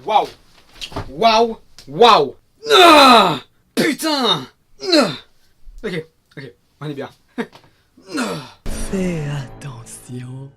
Waouh. Waouh. Waouh. Ah, putain. Ok, on est bien. Fais attention.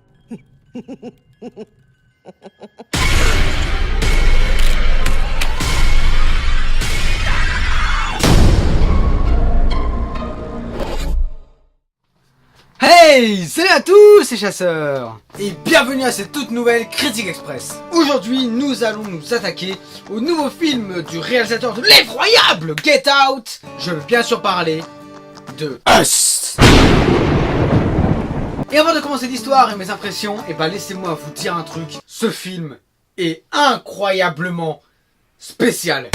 Hey, salut à tous les chasseurs et bienvenue à cette toute nouvelle Critique Express. Aujourd'hui, nous allons nous attaquer au nouveau film du réalisateur de l'effroyable Get Out. Je veux bien sûr parler de Us. Et avant de commencer l'histoire et mes impressions, laissez-moi vous dire un truc. Ce film est incroyablement spécial.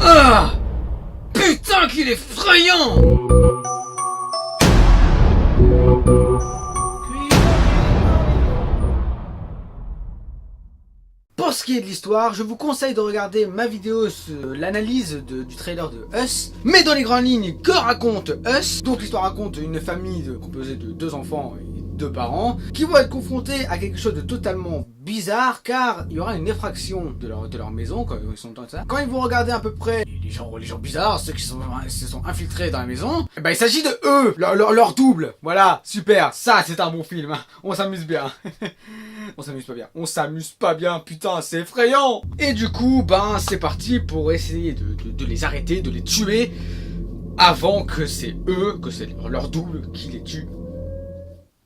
Ah, putain qu'il est effrayant. Pour ce qui est de l'histoire, je vous conseille de regarder ma vidéo sur l'analyse du trailer de Us. Mais dans les grandes lignes, que raconte Us? Donc l'histoire raconte une famille composée de 2 enfants et 2 parents qui vont être confrontés à quelque chose de totalement bizarre, car il y aura une effraction de leur maison quand ils sont dans ça. Quand ils vont regarder à peu près les gens bizarres, ceux qui se sont infiltrés dans la maison, il s'agit de eux, leur double. Voilà, super, ça c'est un bon film, hein. On s'amuse bien. On s'amuse pas bien. On s'amuse pas bien, putain, c'est effrayant. Et du coup, c'est parti pour essayer de les arrêter, de les tuer avant que c'est eux, que c'est leur double qui les tue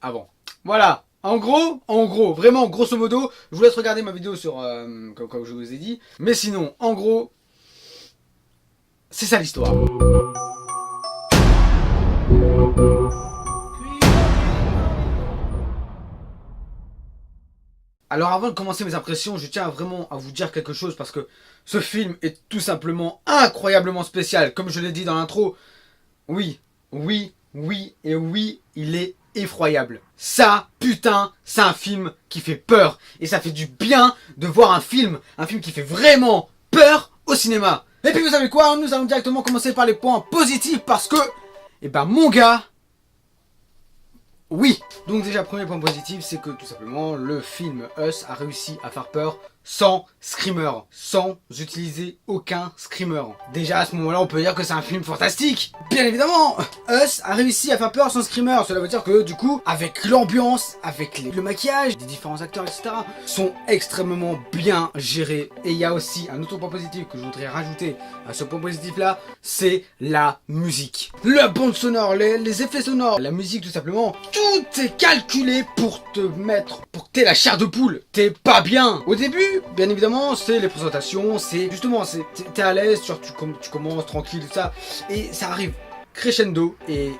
avant. Voilà. En gros, vraiment, grosso modo, je vous laisse regarder ma vidéo sur, comme je vous ai dit. Mais sinon, en gros, c'est ça l'histoire. Alors avant de commencer mes impressions, je tiens vraiment à vous dire quelque chose parce que ce film est tout simplement incroyablement spécial. Comme je l'ai dit dans l'intro, oui, il est effroyable. Ça, putain, c'est un film qui fait peur. Et ça fait du bien de voir un film qui fait vraiment peur au cinéma. Et puis vous savez quoi, nous allons directement commencer par les points positifs parce que, mon gars, oui. Donc déjà, premier point positif, c'est que tout simplement, le film Us a réussi à faire peur sans screamer, sans utiliser aucun screamer. Déjà à ce moment-là, on peut dire que c'est un film fantastique. Bien évidemment, Us a réussi à faire peur sans screamer. Cela veut dire que du coup, avec l'ambiance, avec le maquillage des différents acteurs, etc., sont extrêmement bien gérés. Et il y a aussi un autre point positif que je voudrais rajouter à ce point positif-là, c'est la musique. La bande sonore, les effets sonores, la musique tout simplement, tout est calculé pour te mettre, pour que t'aies la chair de poule. T'es pas bien. Au début, bien évidemment, c'est les présentations, c'est justement, t'es à l'aise, tu commences tranquille, ça, et ça arrive crescendo, et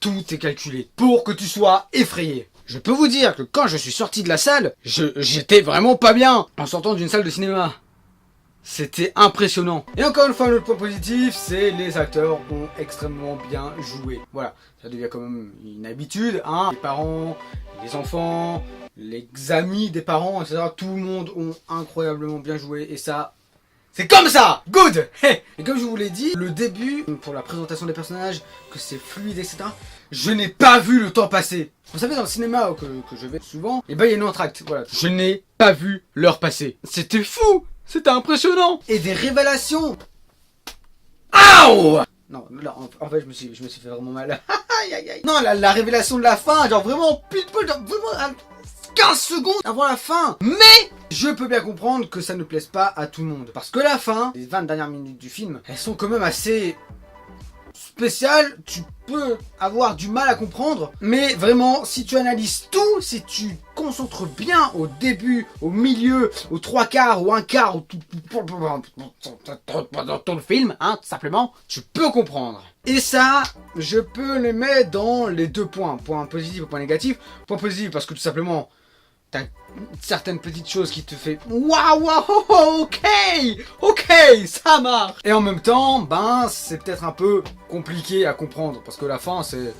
tout est calculé pour que tu sois effrayé. Je peux vous dire que quand je suis sorti de la salle, j'étais vraiment pas bien en sortant d'une salle de cinéma. C'était impressionnant. Et encore une fois, le point positif, c'est les acteurs ont extrêmement bien joué. Voilà, ça devient quand même une habitude, hein. Les parents, les enfants, les amis des parents, etc. Tout le monde ont incroyablement bien joué. Et ça, c'est comme ça. Good. Et comme je vous l'ai dit, le début, pour la présentation des personnages, que c'est fluide, etc. Je n'ai pas vu le temps passer. Vous savez, dans le cinéma que je vais souvent, il y a une entracte. Voilà, je n'ai pas vu l'heure passer. C'était fou. C'était impressionnant. Et des révélations. Aouh. Non, là, en fait, je me suis fait vraiment mal. Aïe, aïe, aïe. Non, la révélation de la fin, genre vraiment, vraiment, 15 secondes avant la fin. Mais je peux bien comprendre que ça ne plaise pas à tout le monde. Parce que la fin, les 20 dernières minutes du film, elles sont quand même assez spéciales. Tu peux avoir du mal à comprendre. Mais vraiment, si tu analyses tout, si tu concentres bien au début, au milieu, aux 3/4 ou 1/4, dans le film, hein, tout simplement, tu peux comprendre. Et ça, je peux les mettre dans les 2 points. Point positif et point négatif. Point positif parce que tout simplement, t'as certaines petites choses qui te fait waouh, ok, ça marche. Et en même temps, c'est peut-être un peu compliqué à comprendre parce que la fin, c'est,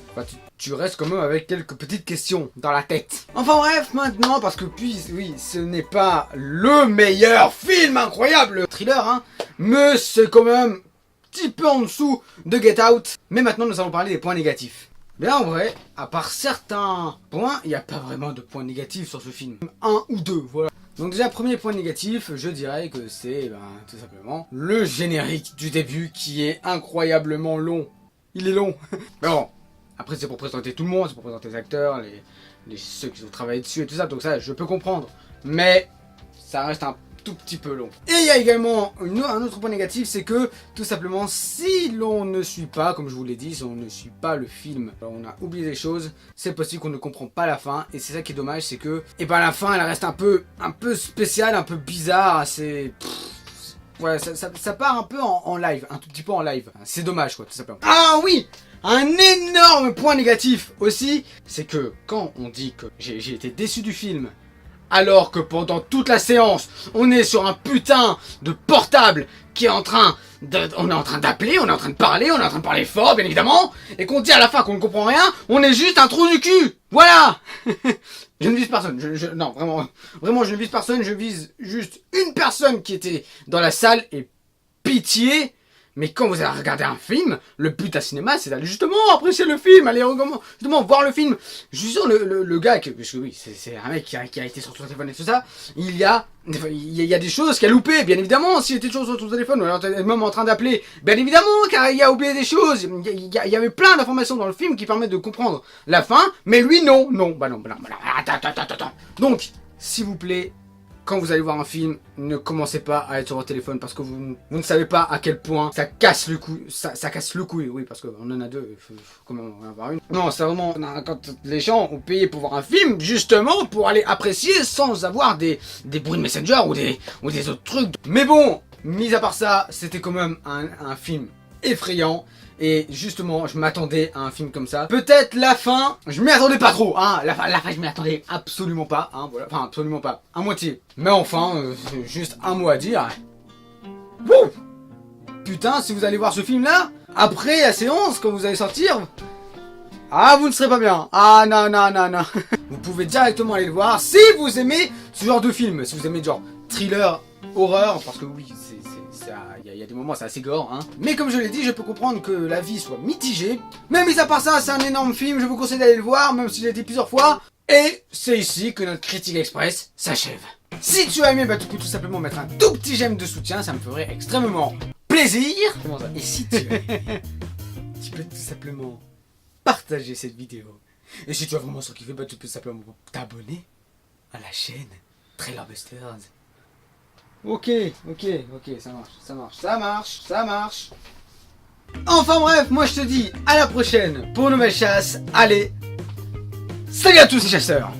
tu restes quand même avec quelques petites questions dans la tête. Enfin bref, maintenant, parce que oui, ce n'est pas le meilleur film incroyable thriller, hein, mais c'est quand même un petit peu en dessous de Get Out. Mais maintenant, nous allons parler des points négatifs. Mais en vrai, à part certains points, il n'y a pas vraiment de points négatifs sur ce film. 1 ou 2, voilà. Donc déjà, premier point négatif, je dirais que c'est tout simplement le générique du début qui est incroyablement long. Il est long. Mais bon, après c'est pour présenter tout le monde, c'est pour présenter les acteurs, ceux qui ont travaillé dessus et tout ça, donc ça je peux comprendre. Mais ça reste un tout petit peu long. Et il y a également un autre point négatif, c'est que tout simplement si l'on ne suit pas, comme je vous l'ai dit, si on ne suit pas le film, on a oublié des choses, c'est possible qu'on ne comprend pas la fin, et c'est ça qui est dommage, c'est que la fin elle reste un peu spéciale, un peu bizarre, c'est... Ouais, ça part un peu en live, un tout petit peu en live, c'est dommage quoi, tout simplement. Ah oui, un énorme point négatif aussi, c'est que quand on dit que j'ai été déçu du film, alors que pendant toute la séance, on est sur un putain de portable qui est en train on est en train d'appeler, on est en train de parler fort, bien évidemment, et qu'on dit à la fin qu'on ne comprend rien, on est juste un trou du cul. Voilà. Je ne vise personne, non, vraiment, je ne vise personne, je vise juste une personne qui était dans la salle, et pitié. Mais quand vous allez regarder un film, le but à cinéma, c'est d'aller justement apprécier le film, aller justement voir le film. Je suis sûr, le gars, parce que oui, c'est un mec qui a été sur son téléphone et tout ça, il y a des choses qu'il a loupées, bien évidemment, s'il était toujours sur son téléphone, ou alors même en train d'appeler, bien évidemment, car il a oublié des choses. Il y avait plein d'informations dans le film qui permettent de comprendre la fin, mais lui, non. Attends. Donc, s'il vous plaît, quand vous allez voir un film, ne commencez pas à être sur votre téléphone parce que vous ne savez pas à quel point ça casse le cou. Ça casse le couille, oui, parce qu'on en a deux, il faut quand même en avoir une. Non, c'est vraiment quand les gens ont payé pour voir un film, justement pour aller apprécier sans avoir des bruits de Messenger ou des autres trucs. Mais bon, mis à part ça, c'était quand même un film effrayant. Et justement, je m'attendais à un film comme ça. Peut-être la fin, je m'y attendais pas trop, hein. La fin, je m'y attendais absolument pas, hein. Voilà. Enfin, absolument pas. À moitié. Mais enfin, juste un mot à dire. Wouh! Putain, si vous allez voir ce film-là, après la séance, quand vous allez sortir, vous ne serez pas bien. Ah non. Vous pouvez directement aller le voir si vous aimez ce genre de film. Si vous aimez genre thriller, horreur, parce que oui, il y a des moments c'est assez gore, hein. Mais comme je l'ai dit, je peux comprendre que la vie soit mitigée. Mais mis à part ça, c'est un énorme film, je vous conseille d'aller le voir, même si j'ai été plusieurs fois. Et c'est ici que notre critique express s'achève. Si tu as aimé, tu peux tout simplement mettre un tout petit j'aime de soutien, ça me ferait extrêmement plaisir. Comment ça? Et si tu as aimé, tu peux tout simplement partager cette vidéo. Et si tu as vraiment surkiffé, tu peux simplement t'abonner à la chaîne Trailer Busters. Ok, ça marche. Enfin bref, moi je te dis à la prochaine pour une nouvelle chasse. Allez, salut à tous les chasseurs!